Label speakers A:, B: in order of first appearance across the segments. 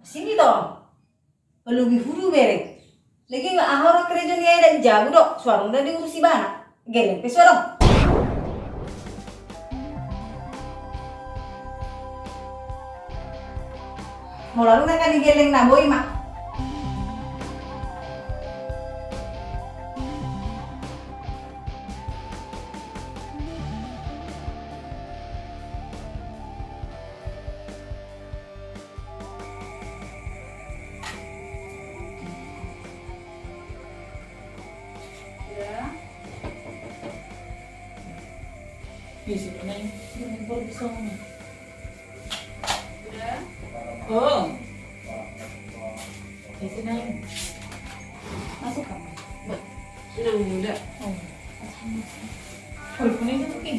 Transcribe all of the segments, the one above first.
A: Sini toh. Belum huru berek. Lagi ahora kerja ni ada jago dok. Suara udah diurusi bana. Geleng peso dong. Mau lalu nak kan digeleng na boy mak.
B: Bisa na yung berbisa mo.
C: Udah?
B: Oh. Bisa na yung. Masuk ka.
C: Inang muda.
B: Oh. Walaupun itu mungkin.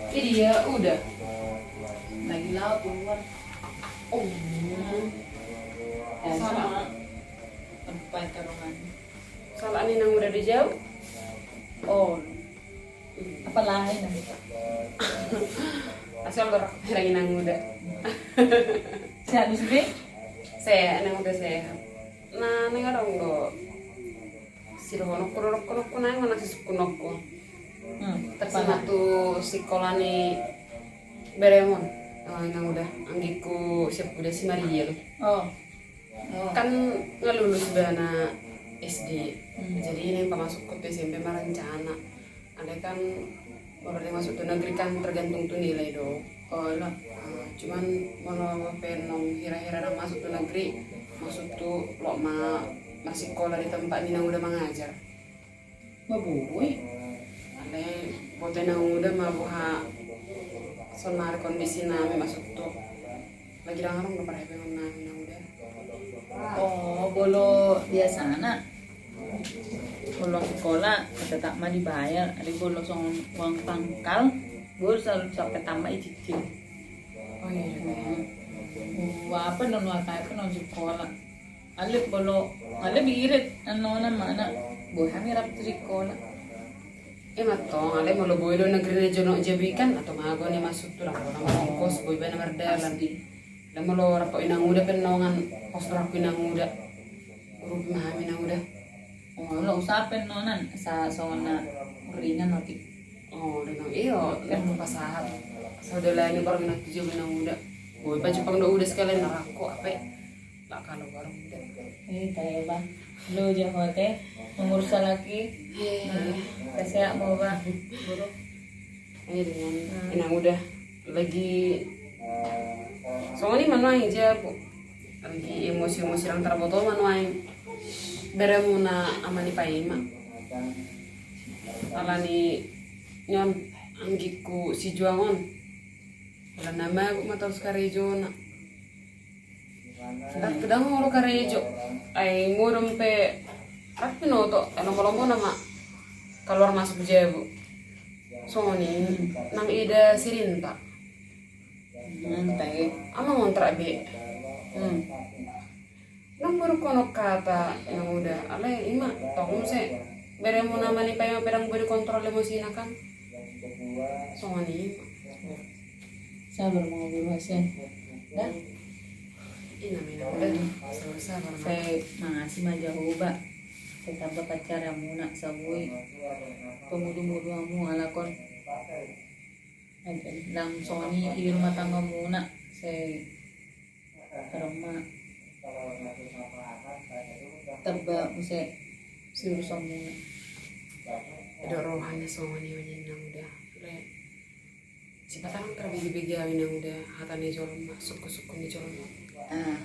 C: Jadi ya udah.
B: Lagi laut keluar.
C: Oh.
B: Sama. Tempat terowongan.
C: Salah Inang udah di jauh.
B: Oh. Apa lain?
C: Asal orang merang Inang muda.
B: Sehat di sini?
C: Saya Inang udah sehat. Nah, neng orang do. Siro honok nang mana si sukunokku. Tersana tuh sekolah nih Beremon. Oh, Inang udah anggiku siap udah si Maria loh.
B: Oh.
C: Kan nggak lulus udah anak SD. Jadi ini masuk ke SMP merencana. Ada kan baru dia masuk ke negeri kan tergantung tuh nilai do.
B: Oh, lah.
C: Cuman mau penong hira-hira nang masuk ke negeri masuk tuh lo masih sekolah di tempat ini nang udah mengajar.
B: Mabuhay.
C: Ale bote nang udah mah buha sonar kondisi nami masuk tuh lagi orang nggak pernah pengen nami nang udah.
B: Oh, bolo biasa na. Bolo sekolah kata tak mah dibayar. Ada bolo song uang pangkal. Bolo selalu sampai tambah cicil.
C: Oh iya.
B: Wah, apa non kayak apa non sekolah. Alip bolo, alip irit ano na mana. Buhay mirap sekolah.
C: Matong ale mau boy do negeri jono jabikan atau mago nih masuk tuh orang kos boy bana merdalan di. Lama lo rapo inang udah penongan pos rapo inang udah. Rupi mahami inang udah.
B: Oh, lo usapin nonan sa sona ringan nanti.
C: Oh, denang iyo kan pasahat. Saudara ini baru nak tujuh inang udah. Boy baju pang do udah sekalian narako apa? Tak kalau baru udah.
B: Tayo ba? Lo jahote mengurus lagi. Kasi mo ba? Buro.
C: Dengan inang udah lagi soalnya mana aja bu lagi emosi-emosi yang terbotol mana yang beremuna amani paima alani nyon anggiku si juangon wala nama aku mata karejo na kadang ngoro karejo ay ngurum pe tapi no to lombo-lombo nama keluar masuk jebu soalnya nang ida sirinta
B: Nantay.
C: ama ngontrak be nang baru kono kata yang udah ale ima tong se bere mo naman ni payo perang beri kontrol emosi na kan so ngani
B: Sabar mga buwas yan. Dah?
C: ina mina udah sabar
B: Saya mangasih majaho ba? Saya tambah pacar yang muna sa buhay. Pemudu-mudu mo alakon. Lang Sony di rumah tangga muna. Saya karama. Taba mo saya suruh sa muna.
C: ada rohannya so ngani wanyin nang udah le si patang terbigi-bigi awin nang udah hatane jolom suku-suku ni jolom
B: Ah,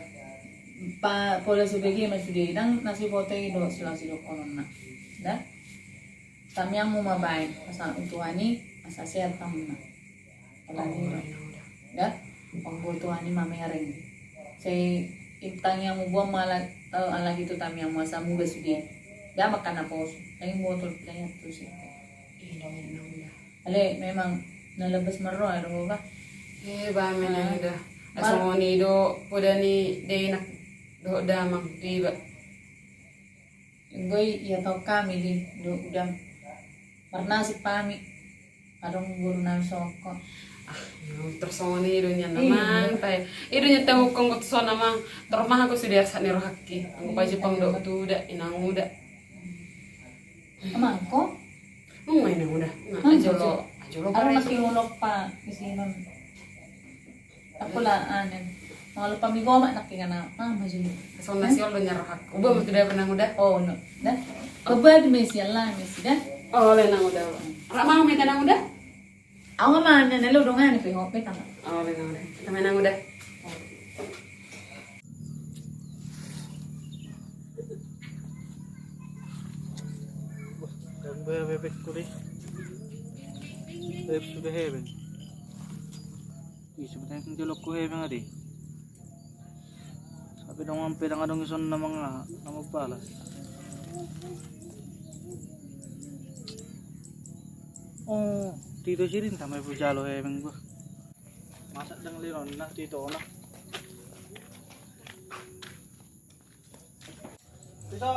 B: pa pola subegi masudi nang nasi foto do sila sila konon na. Dah? Kami yang mau mabay pasal utuhani asa sehat kamu na. Wala ni do. Dah? Pangbutuhani mamereng. Say itang yang mo buang malag ala gitu tami yang masa mo basudi. Dah makan na po. Lagi botol playa to siya.
C: nang udah
B: Ale memang nalabas maro ano ba?
C: ba men nang udah aso ni do poda ni de nak do damang tiba
B: Goy ya tau kami di do udah pernah si pami adong guru na soko.
C: Terus ni idunya namang tay idunya tahu kong kut so namang termah aku sudah asa ni rohaki aku pa Jepang do tu udah inang udah
B: Amang ko?
C: main yang udah ajolo
B: Ano nakilulok pa isinon. Ako laanan. Mga lupamigoma nakingana. Majuli.
C: so nasi lo nyarah aku udah mesti udah pernah udah
B: Oh no. Da. Babad mesi Allah mesi da.
C: oh lenang udah ramah main tenang udah
B: Ako nga man na naludungan ni Piho. May tama.
C: oh lenang udah kita main udah
D: Ang bebek ko rin. Bebek sudah heaven. Sebenarnya kung dilok ko heaven nga di. Sabi ng mga pirang anong ison na mga palas. Oh, tito si rin tamay po jalo heaven ko. Masak lang liron na tito na. Tito!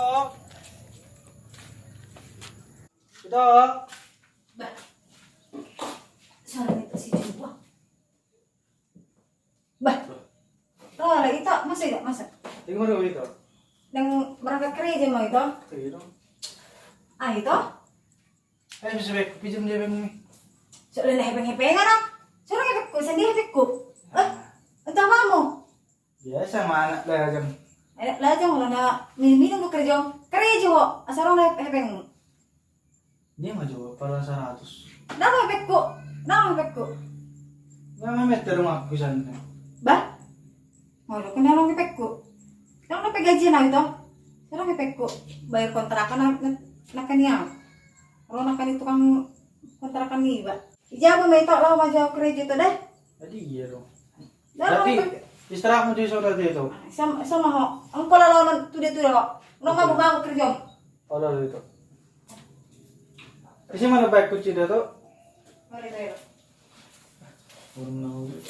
D: Tito!
A: Ba? Sana nito si Juba. Ba? Oh, lagi ito. Masa ito? Masa?
D: Tingnan mo rin ito.
A: Nang berangkat kerja mo ito?
D: Ito.
A: Ah, ito?
D: Ay, bisibek. Pijam dia bang.
A: So, na hepeng-hepengan ah. So, hepek ko. Sandi hepek ko. Ang tama mo.
D: Biasa mana lah jam.
A: Ay, lajang wala na minum mo kerja. Kerja ho. Asarong na hepeng mo.
D: Dia mah jawab para 100.
A: Nama hepek ko. Nama hepek ko.
D: Nah, meter rumah aku sana.
A: Ba? Wala ko na lang hepek ko. Nang napigaji na ito. Sarong hepek ko. Bayar kontrakan na kaniya. Kalau nak kan itu kan kontrakan ni ba. Ijabo may ito law majaw kerja to deh.
D: Jadi iya dong.
A: Daro
D: Berarti istirahat mo di saudara dito.
A: sama ho. Ang pala law man tude ho. Nung mababago kerja.
D: Pala dito. Kasi mana baik kunci dito.
A: Mari tayo.
D: Urang na ulit.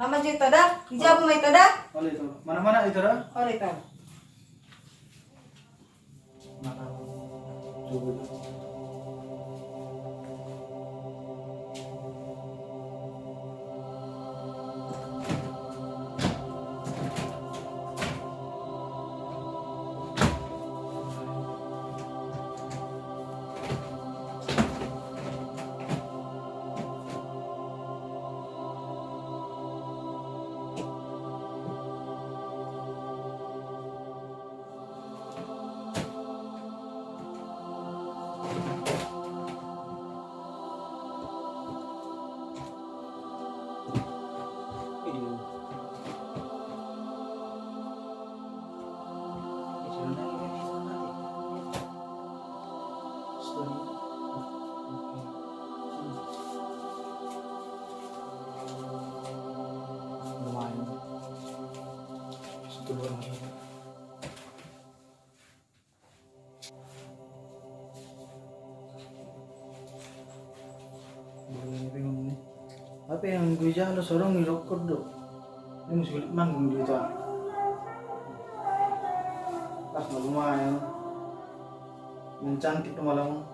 A: Nama jud to dah. Ijabo may to dah.
D: Pala ito. Mana-mana ito dah.
A: Ori to.
D: Mana. Coba ito. Apa yang gue jalan sorong ni rokok do. Ini mesti manggung gitu. Pas lumayan. Yang cantik tuh malam.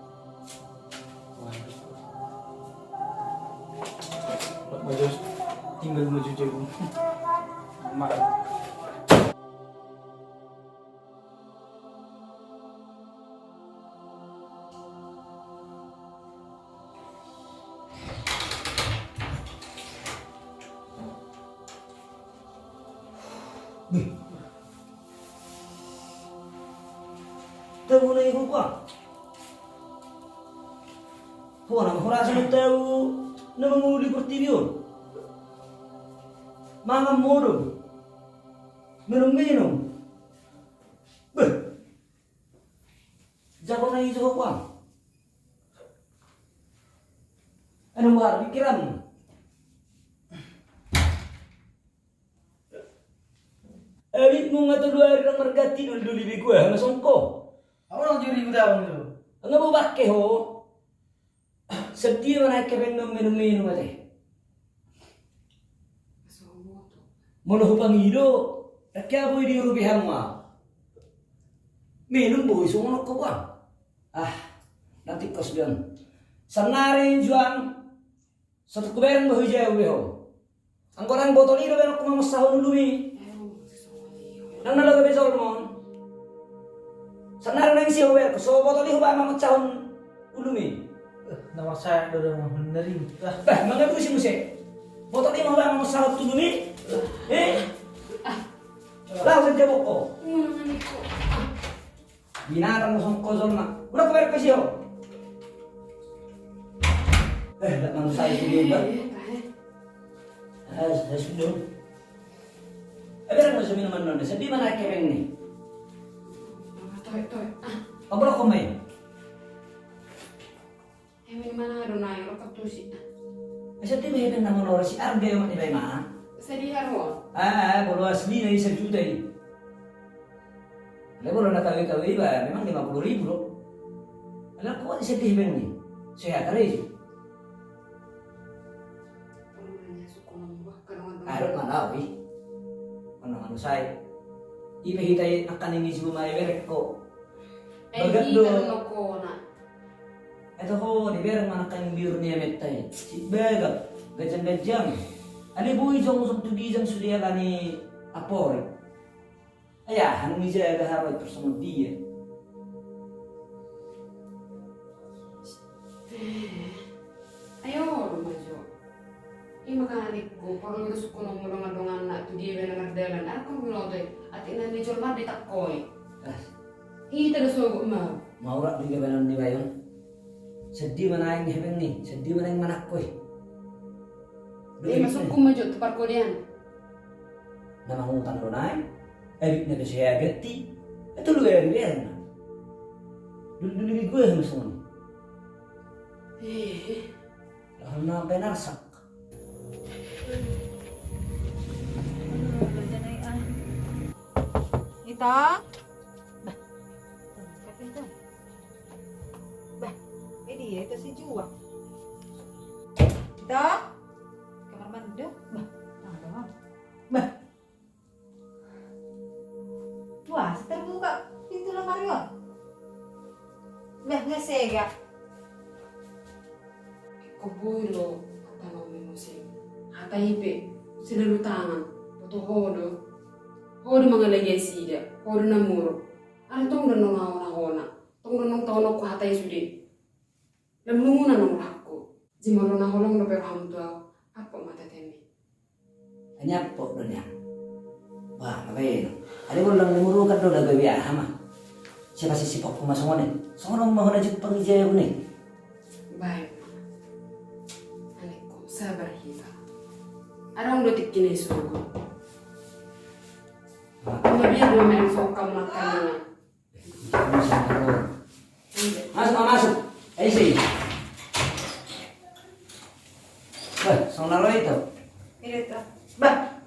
D: Baju tinggal menuju jago. Mak.
E: Tahu na yung kwa. Huwag na mahura sa tayo na manguli portilyon. Mga moro. Minum-minum. Beh. Jago na yung kwa. Anong mahal pikiran mo? Awit mo nga tuloy ang margati ng lulibig ko ang songko.
D: Ako lang juri ko daw nito.
E: Ang abubake ho, sabdi man ay kabeng minum-minum ate. Mono pangido, kaya boy di rubihan mo. Minum boy, sumunok ko ba? nanti kos biang. Sanare juang satu kuberan bahu jauh beho. Angkoran botol ini benar aku mau sahun dulu mi. Nang nalo ke besok mon. Sanare nang siapa ber, so botol ini ba mau sahun dulu mi.
D: Nama saya udah menerima.
E: Bah, mana tu si musik? Botol ini mau ba mau sahun dulu mi. Lah saja boko. Binatang musuh kozol nak. Udah kuber ke siapa? Tak manusia itu juga. Sudah. Berapa musuh minuman nonde? Sedih mana kering ni?
C: Toy.
E: Apa kau main?
C: Mana ada naik rokok tuh sih.
E: Sedih main dengan orang si Arga yang di mana?
C: Sedih harus.
E: Kalau asli dari 1 juta ini. Kalau nak kawin bah, memang 50.000 loh. Alah kau sedih main ni? Saya kari. Harap mana wi? Mana saya? Ipahitai akan ini sebelum ay berek ko. Bagat do. Ito ko di berek mana kan biur niya metay. Si bagat gajang. Ani buhi jong usap tu bijang sudia kani apor. Ayah hanung ija aga harap bersama dia.
C: Ayo maju. Ini makanan ko, parang gusto ko nung mga na to di ba na nagdalan. Ano kung bilotoy? At ina ni Jorma di takoy. Ita na sugo ma.
E: Maurak di gabanan di bayon. Sedih mana yang hepeng ni, sedih mana yang manakoy.
C: Masuk ko maju tepar ko diyan.
E: Nama ngutang lo naik. Ebit na kasi agati. Ito lu yang biar na. Dulu gue sama semua. Lalu na penarsak.
A: Ito. Bah, ini ya itu si Juang. Ito. Kamar mandi. Bah. Wah, terbuka pintu lemari yun. Bah, ngesega.
C: Kubulo tanong mo si hatahipe sila lutangan buto hodo mga lagay sida hodo na muro ano tong danong na tong danong tawno ko hatay sudi lamlunguna nang rahko jimalo na holong no pero hamto apa matatemi
E: Anyap po doon yan. Wah, ngapain? Ada mo lang namurukan doon na gawi ahama. Siya kasi sipok kumasungonin. Sungonong mahuna dyan pang-ijaya ko ni.
C: baik aneko sabar hiba arang do tikkine sugo Mabiya do men so kam nakanya
E: Masuk. Ayo sih. Bah, sonalo itu.
A: Ito. Bah,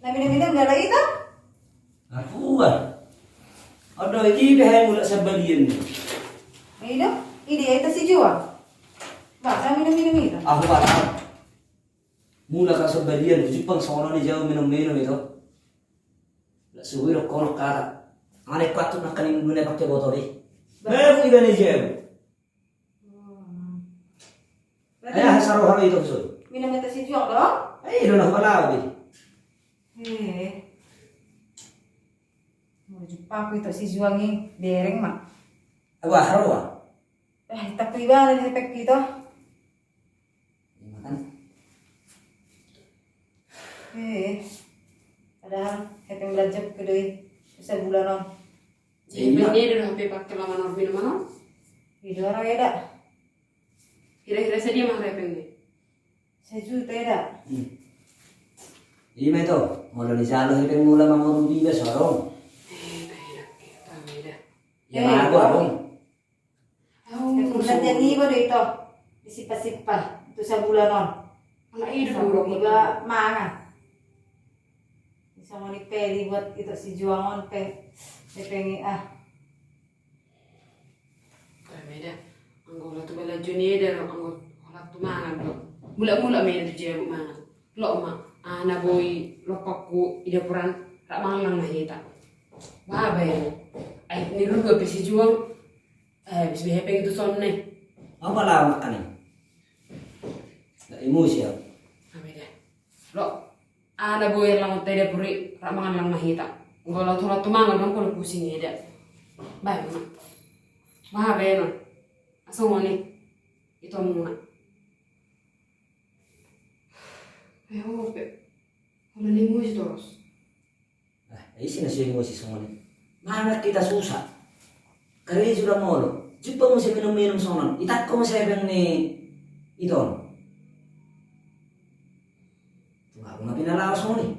A: namin-namin ang galay ito.
E: Aku bah. Ada ini behaya mula sabalian ni.
A: Ito. Ini ito si Juang. Bah, namin-namin ito.
E: Aku parah. Mula ka sabalian di Jepang sono ni jauh minum-minum itu. La suwiro kono kara. Ane patut nak kaning dunia pakai botol ni. Baru iba ni jauh. Ayah saruh hal itu so.
A: Minum ito si Juang dong.
E: Ayo nak balau ni.
A: Mau jumpa aku itu si Juang ini dereng mak.
E: Abah harua.
A: Tapi ba na efek gitu.
E: Makan.
A: Padahal kita belajar kedua sebulan on.
C: jadi dia do hape pakke lama nor minum mano
A: Video orang ada.
C: kira-kira sadia mah repeng ni
A: Sejuta ada.
E: Ini itu, modal di jalur itu mula mau rugi ke sorong. Ya aku abang.
A: Bulan jadi baru itu disipas-sipas itu sebulan on.
C: anak itu
A: Sampai
C: dulu
A: juga mana? Bisa mau dipeli buat itu si Juang on pe. Pengen
C: beda anggo tu bala juni ada anggo olah tu mangan do mula-mula main tu jebu mangan lo ma ana boy lopaku ida puran rak mangan na hita wa bay ay ni rugo pe si juang Bis behepeng itu sonne.
E: Apa lah makan ini? Nggak emosi ya.
C: Amida. Lo ada boy lang tede puri ramangan lang mahita. Ngolo tuh tumangan dong kalau pusing ida. Baik mana? Mah beno. Asal ngoni itu muna. Ayo pe. Kalau nih emosi terus.
E: Isi nasi emosi semua nih. Mana kita susah. Karena sudah molo. Jumpa masih minum-minum sonon. Itak kau masih yang nih itu. Tuh aku nggak pindah lawas semua nih.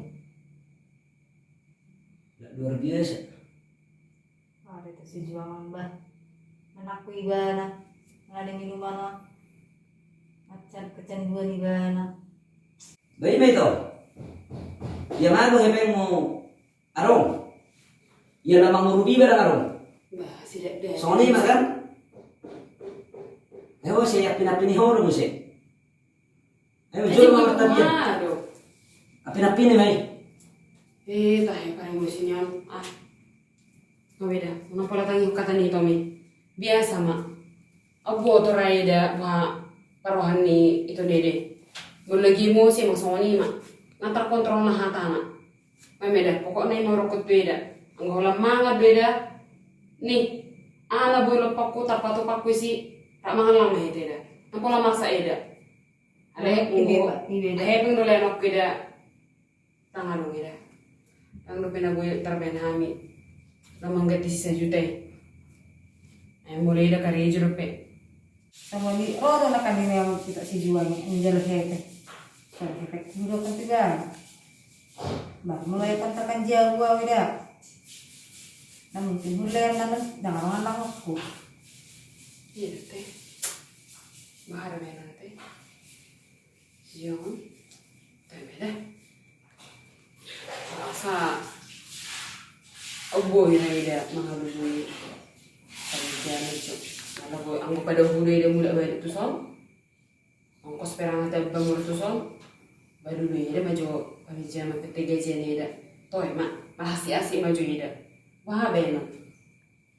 E: Luar biasa.
A: Ada itu si jualan bah. Anakku ibana. Ada minuman macam kecanduan ibana.
E: Baik itu. Dia mago hepeng mau arong. Ia nama ngurubi barang arong.
C: Bah si dek.
E: Soalnya makan. Ayo saya pinapini horo musik. Ayo jual mama tabian.
C: Aduh.
E: Pinapini mai.
C: Tayo parang emosi niya. Ngawida. Unang pala tayong kata ni Tommy. Biasa ma. Abo to raida ma paruhan ni ito dede. Mulagi mo si masoni ma. Nantar kontrol na hata na. May meda. Pokoknya yung marukot beda. Ang hulang mga beda. Ni. Ana boy paku tapatu paku si. Tak mahal lang mahita eda. Ang pula masa eda. Alek
A: Ibe dah.
C: Hepeng dole nok eda. Tangalong eda. Ang lupa na boy tarbenami. Namanggat si sajutay. Ay mulai eda karejo rupe.
A: Sama ni na kanina yang kita si jualan yang jalan hepe. Kalau hepe dulu kan tiga. Bah mulai kontrakan jauh udah. Namun tibulan namun jangan aku.
C: Iya teh. Bahar meron teh. Yung. Teh beda. Masa Obo na ida mga lubuy. Pagdiyan ito. Alaboy ang pada hulay ida mula ba ito son. Ang kosperang ata bangor ito son. Baduloy ida majo pagdiyan magpetiga diyan ida. Toy ma mahasi-asi majo ida. Wah beno.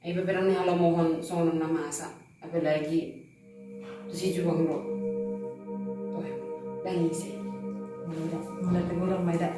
C: Ay beberang ni halamohon sonon na masa. Apalagi tu si juang ro. Toy. Dahil si.
A: Mulai tegulang mai dah.